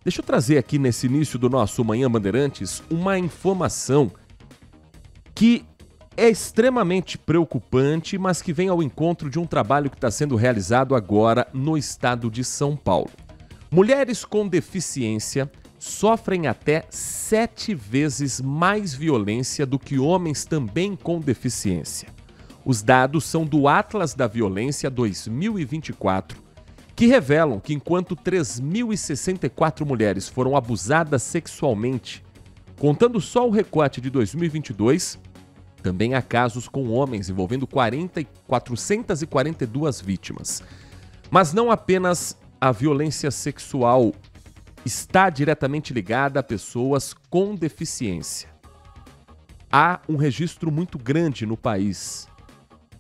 Deixa eu trazer aqui nesse início do nosso Manhã Bandeirantes uma informação que é extremamente preocupante, mas que vem ao encontro de um trabalho que está sendo realizado agora no estado de São Paulo. Mulheres com deficiência sofrem até 7 vezes mais violência do que homens também com deficiência. Os dados são do Atlas da Violência 2024, que revelam que enquanto 3.064 mulheres foram abusadas sexualmente, contando só o recorte de 2022, também há casos com homens envolvendo 442 vítimas. Mas não apenas a violência sexual está diretamente ligada a pessoas com deficiência. Há um registro muito grande no país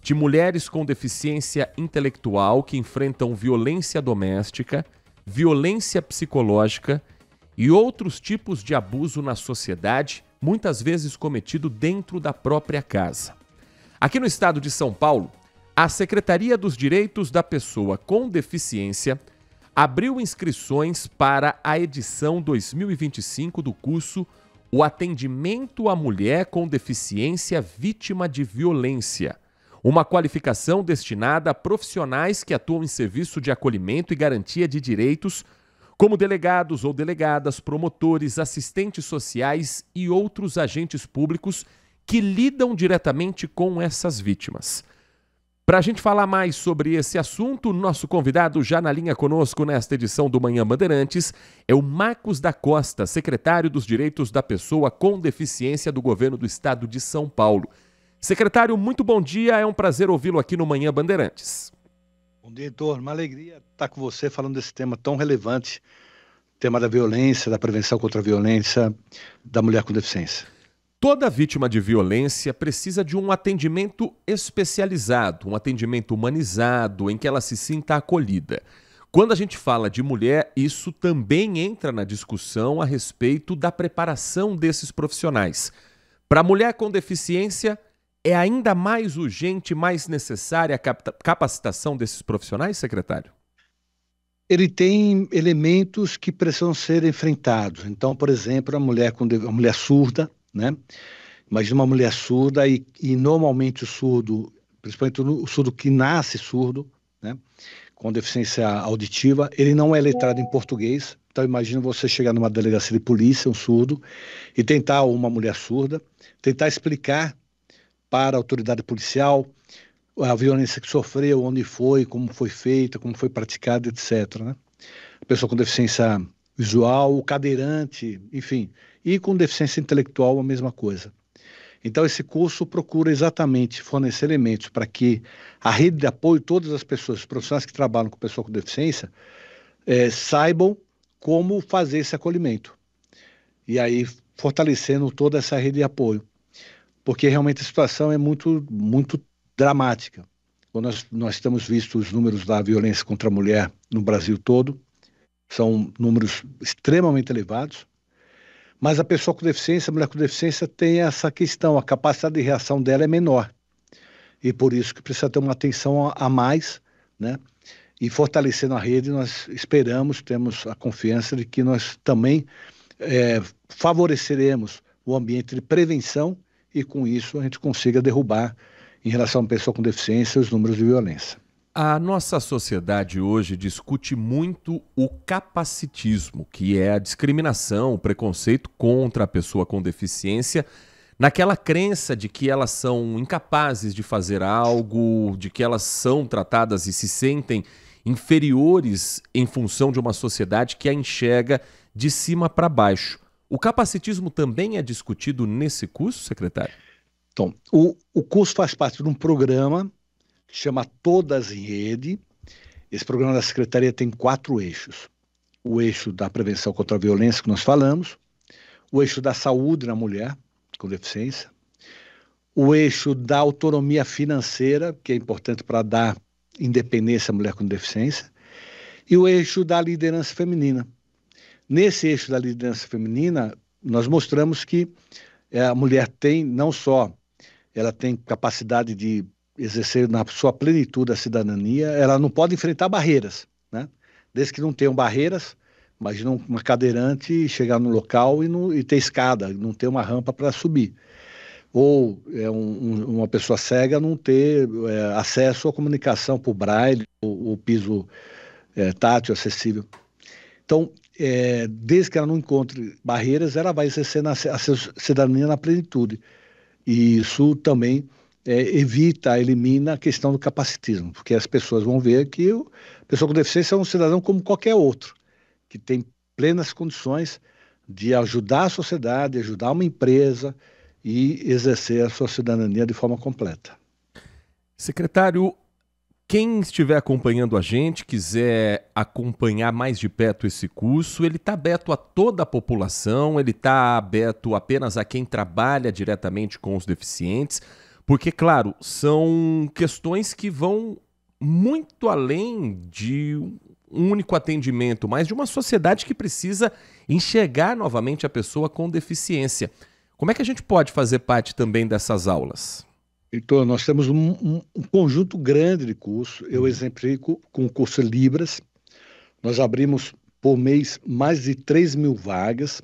de mulheres com deficiência intelectual que enfrentam violência doméstica, violência psicológica e outros tipos de abuso na sociedade, muitas vezes cometido dentro da própria casa. Aqui no estado de São Paulo, a Secretaria dos Direitos da Pessoa com Deficiência abriu inscrições para a edição 2025 do curso O Atendimento à Mulher com Deficiência Vítima de Violência, uma qualificação destinada a profissionais que atuam em serviço de acolhimento e garantia de direitos, como delegados ou delegadas, promotores, assistentes sociais e outros agentes públicos que lidam diretamente com essas vítimas. Para a gente falar mais sobre esse assunto, nosso convidado já na linha conosco nesta edição do Manhã Bandeirantes é o Marcos da Costa, secretário dos Direitos da Pessoa com Deficiência do Governo do Estado de São Paulo. Secretário, muito bom dia, é um prazer ouvi-lo aqui no Manhã Bandeirantes. Bom dia, Heitor. Uma alegria estar com você falando desse tema tão relevante, tema da violência, da prevenção contra a violência da mulher com deficiência. Toda vítima de violência precisa de um atendimento especializado, um atendimento humanizado, em que ela se sinta acolhida. Quando a gente fala de mulher, isso também entra na discussão a respeito da preparação desses profissionais. Para a mulher com deficiência, é ainda mais urgente, mais necessária a capacitação desses profissionais, secretário? Ele tem elementos que precisam ser enfrentados. Então, por exemplo, a mulher surda, né? Imagina uma mulher surda e normalmente o surdo, principalmente o surdo que nasce surdo, né? Com deficiência auditiva, ele não é letrado em português. Então, imagina você chegar numa delegacia de polícia, um surdo, e tentar, uma mulher surda, tentar explicar para a autoridade policial a violência que sofreu, onde foi, como foi feita, como foi praticada, etc. Né? A pessoa com deficiência visual, o cadeirante, enfim, e com deficiência intelectual a mesma coisa. Então esse curso procura exatamente fornecer elementos para que a rede de apoio, todas as pessoas, os profissionais que trabalham com pessoa com deficiência, saibam como fazer esse acolhimento. E aí fortalecendo toda essa rede de apoio. Porque realmente a situação é muito, muito dramática. Quando nós temos visto os números da violência contra a mulher no Brasil todo, são números extremamente elevados, mas a pessoa com deficiência, a mulher com deficiência tem essa questão, a capacidade de reação dela é menor. E por isso que precisa ter uma atenção a mais, né? E fortalecendo a rede, nós esperamos, temos a confiança de que nós também favoreceremos o ambiente de prevenção e com isso a gente consiga derrubar, em relação a uma pessoa com deficiência, os números de violência. A nossa sociedade hoje discute muito o capacitismo, que é a discriminação, o preconceito contra a pessoa com deficiência, naquela crença de que elas são incapazes de fazer algo, de que elas são tratadas e se sentem inferiores em função de uma sociedade que a enxerga de cima para baixo. O capacitismo também é discutido nesse curso, secretário? Então, o curso faz parte de um programa que chama Todas em Rede. Esse programa da Secretaria tem 4 eixos. O eixo da prevenção contra a violência, que nós falamos, o eixo da saúde na mulher com deficiência, o eixo da autonomia financeira, que é importante para dar independência à mulher com deficiência, e o eixo da liderança feminina. Nesse eixo da liderança feminina, nós mostramos que a mulher tem não só, ela tem capacidade de exercer na sua plenitude a cidadania, ela não pode enfrentar barreiras, né? Desde que não tenham barreiras, Imagina uma cadeirante chegar no local e ter escada, não ter uma rampa para subir. Ou uma pessoa cega não ter acesso à comunicação por braille, o piso tátil acessível. Então, desde que ela não encontre barreiras, ela vai exercer a sua cidadania na plenitude. E isso também elimina a questão do capacitismo, porque as pessoas vão ver que a pessoa com deficiência é um cidadão como qualquer outro, que tem plenas condições de ajudar a sociedade, ajudar uma empresa e exercer a sua cidadania de forma completa. Secretário, quem estiver acompanhando a gente, quiser acompanhar mais de perto esse curso, ele está aberto a toda a população, ele está aberto apenas a quem trabalha diretamente com os deficientes, porque, claro, são questões que vão muito além de um único atendimento, mas de uma sociedade que precisa enxergar novamente a pessoa com deficiência. Como é que a gente pode fazer parte também dessas aulas? Então, nós temos um conjunto grande de cursos. Eu exemplifico com o curso Libras. Nós abrimos por mês mais de 3.000 vagas,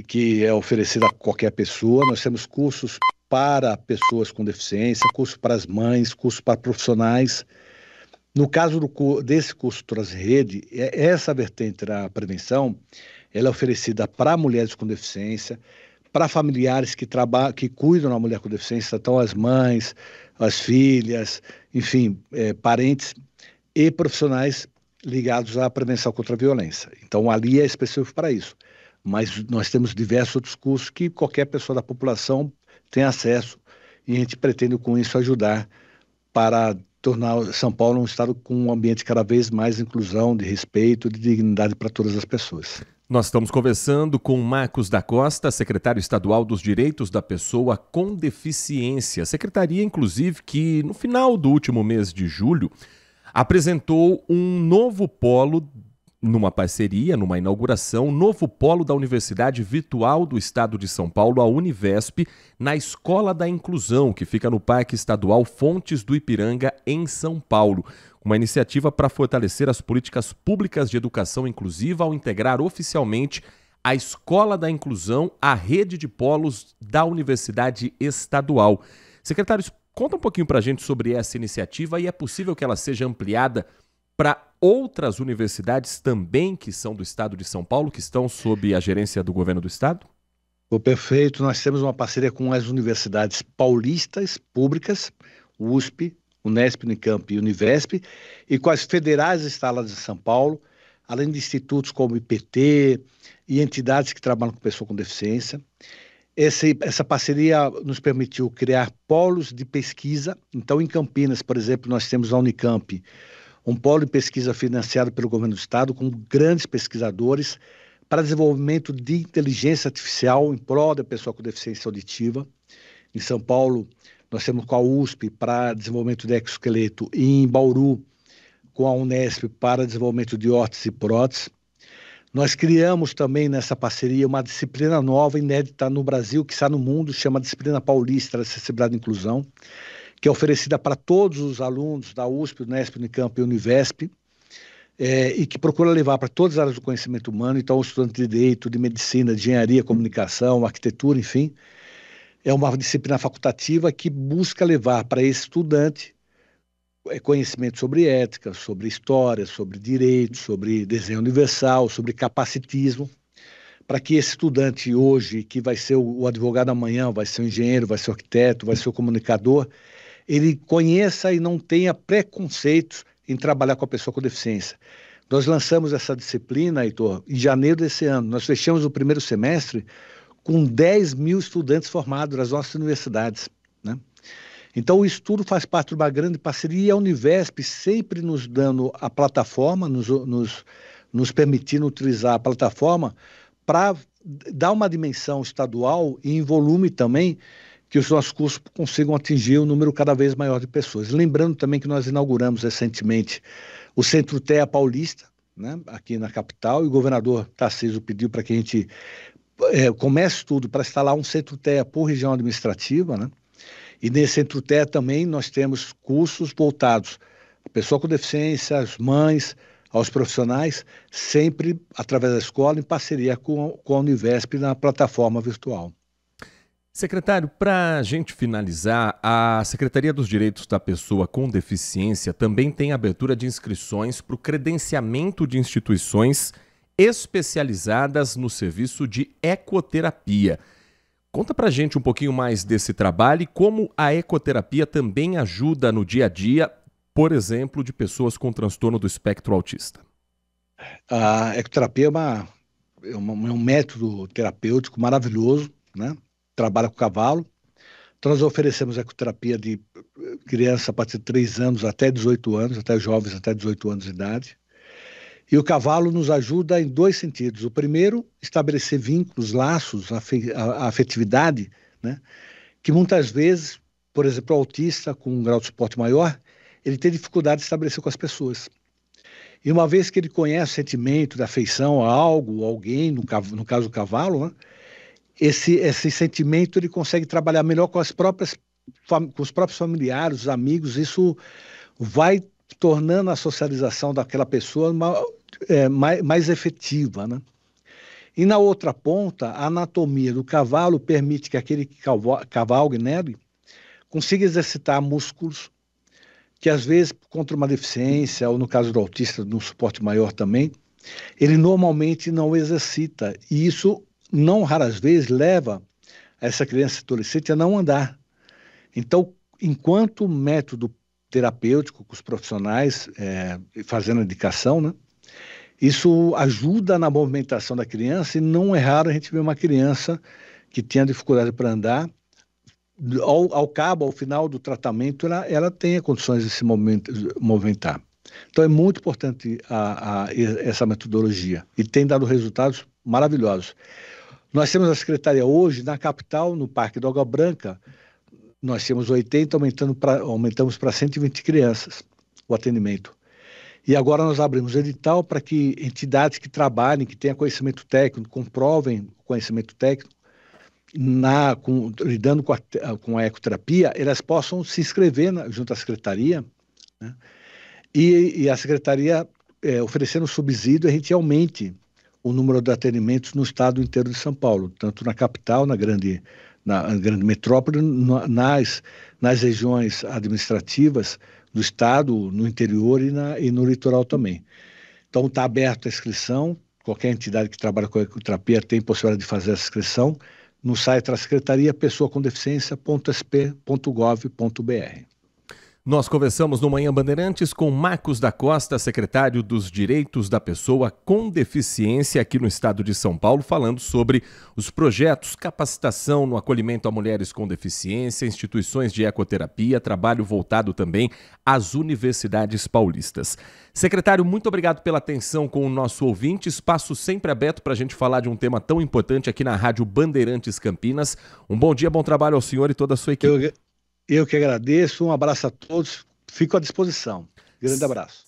que é oferecida a qualquer pessoa. Nós temos cursos para pessoas com deficiência, curso para as mães, curso para profissionais. No caso desse curso Transrede, essa vertente da prevenção, ela é oferecida para mulheres com deficiência, para familiares que cuidam da mulher com deficiência, então as mães, as filhas, enfim, parentes e profissionais ligados à prevenção contra a violência. Então ali é específico para isso. Mas nós temos diversos outros cursos que qualquer pessoa da população tem acesso e a gente pretende com isso ajudar para tornar São Paulo um estado com um ambiente cada vez mais de inclusão, de respeito, de dignidade para todas as pessoas. Nós estamos conversando com Marcos da Costa, secretário estadual dos Direitos da Pessoa com Deficiência. Secretaria, inclusive, que no final do último mês de julho apresentou um novo polo, numa parceria, numa inauguração, novo polo da Universidade Virtual do Estado de São Paulo, a Univesp, na Escola da Inclusão, que fica no Parque Estadual Fontes do Ipiranga, em São Paulo. Uma iniciativa para fortalecer as políticas públicas de educação inclusiva ao integrar oficialmente a Escola da Inclusão à rede de polos da Universidade Estadual. Secretários, conta um pouquinho para a gente sobre essa iniciativa e é possível que ela seja ampliada para outras universidades também que são do Estado de São Paulo, que estão sob a gerência do governo do Estado? Perfeito, nós temos uma parceria com as universidades paulistas públicas, USP, Unesp, Unicamp e Univesp, e com as federais instaladas em São Paulo, além de institutos como IPT e entidades que trabalham com pessoas com deficiência. Essa parceria nos permitiu criar polos de pesquisa. Então, em Campinas, por exemplo, nós temos a Unicamp, um polo de pesquisa financiado pelo governo do estado, com grandes pesquisadores para desenvolvimento de inteligência artificial em prol da pessoa com deficiência auditiva. Em São Paulo, nós temos com a USP para desenvolvimento de exoesqueleto e em Bauru, com a Unesp para desenvolvimento de órtese e prótese. Nós criamos também nessa parceria uma disciplina nova, inédita no Brasil, que está no mundo, chama Disciplina Paulista de Acessibilidade e Inclusão, que é oferecida para todos os alunos da USP, Unesp, Unicamp e Univesp, e que procura levar para todas as áreas do conhecimento humano, então o estudante de Direito, de Medicina, de Engenharia, Comunicação, Arquitetura, enfim. É uma disciplina facultativa que busca levar para esse estudante conhecimento sobre ética, sobre história, sobre direito, sobre desenho universal, sobre capacitismo, para que esse estudante hoje, que vai ser o advogado amanhã, vai ser o engenheiro, vai ser o arquiteto, vai ser o comunicador, ele conheça e não tenha preconceitos em trabalhar com a pessoa com deficiência. Nós lançamos essa disciplina, Heitor, em janeiro desse ano. Nós fechamos o primeiro semestre com 10.000 estudantes formados nas nossas universidades, né? Então, o estudo faz parte de uma grande parceria e a Univesp sempre nos dando a plataforma, nos permitindo utilizar a plataforma para dar uma dimensão estadual e em volume também, que os nossos cursos consigam atingir um número cada vez maior de pessoas. Lembrando também que nós inauguramos recentemente o Centro TEA Paulista, né, aqui na capital, e o governador Tarcísio pediu para que a gente comece tudo para instalar um Centro TEA por região administrativa, né? E nesse Centro TEA também nós temos cursos voltados à pessoa com deficiência, às mães, aos profissionais, sempre através da escola, em parceria com a Univesp na plataforma virtual. Secretário, para a gente finalizar, a Secretaria dos Direitos da Pessoa com Deficiência também tem abertura de inscrições para o credenciamento de instituições especializadas no serviço de ecoterapia. Conta para a gente um pouquinho mais desse trabalho e como a ecoterapia também ajuda no dia a dia, por exemplo, de pessoas com transtorno do espectro autista. A ecoterapia é um método terapêutico maravilhoso, né? Trabalha com cavalo. Então nós oferecemos ecoterapia de criança a partir de 3 anos até 18 anos, até jovens até 18 anos de idade. E o cavalo nos ajuda em 2 sentidos. O primeiro, estabelecer vínculos, laços, a afetividade, né? Que muitas vezes, por exemplo, o autista com um grau de suporte maior, ele tem dificuldade de estabelecer com as pessoas. E uma vez que ele conhece o sentimento da afeição a algo, a alguém, no caso o cavalo, né? Esse sentimento ele consegue trabalhar melhor com os próprios familiares, os amigos. Isso vai tornando a socialização daquela pessoa mais efetiva, né? E na outra ponta, a anatomia do cavalo permite que aquele que cavalgue nele consiga exercitar músculos que às vezes, contra uma deficiência, ou no caso do autista, no suporte maior também, ele normalmente não exercita. E isso não raras vezes leva essa criança e adolescente a não andar. Então, enquanto método terapêutico com os profissionais fazendo a indicação, né, isso ajuda na movimentação da criança e não é raro a gente ver uma criança que tenha dificuldade para andar, ao final do tratamento, ela tenha condições de se movimentar. Então é muito importante essa metodologia e tem dado resultados maravilhosos. Nós temos a secretaria hoje na capital, no Parque do Água Branca, nós temos 80, aumentamos para 120 crianças o atendimento. E agora nós abrimos edital para que entidades que trabalhem, que tenham conhecimento técnico, comprovem o conhecimento técnico, lidando com a ecoterapia, elas possam se inscrever junto à secretaria, né? E a secretaria, oferecendo subsídio, a gente aumente o número de atendimentos no estado inteiro de São Paulo, tanto na capital, na grande metrópole, nas regiões administrativas do estado, no interior e no litoral também. Então está aberta a inscrição, qualquer entidade que trabalha com ecoterapia tem possibilidade de fazer essa inscrição no site da secretaria pessoacomdeficiência.sp.gov.br. Nós conversamos no Manhã Bandeirantes com Marcos da Costa, secretário dos Direitos da Pessoa com Deficiência aqui no estado de São Paulo, falando sobre os projetos, capacitação no acolhimento a mulheres com deficiência, instituições de ecoterapia, trabalho voltado também às universidades paulistas. Secretário, muito obrigado pela atenção com o nosso ouvinte, espaço sempre aberto para a gente falar de um tema tão importante aqui na Rádio Bandeirantes Campinas. Um bom dia, bom trabalho ao senhor e toda a sua equipe. Eu que agradeço, um abraço a todos, fico à disposição. Grande abraço.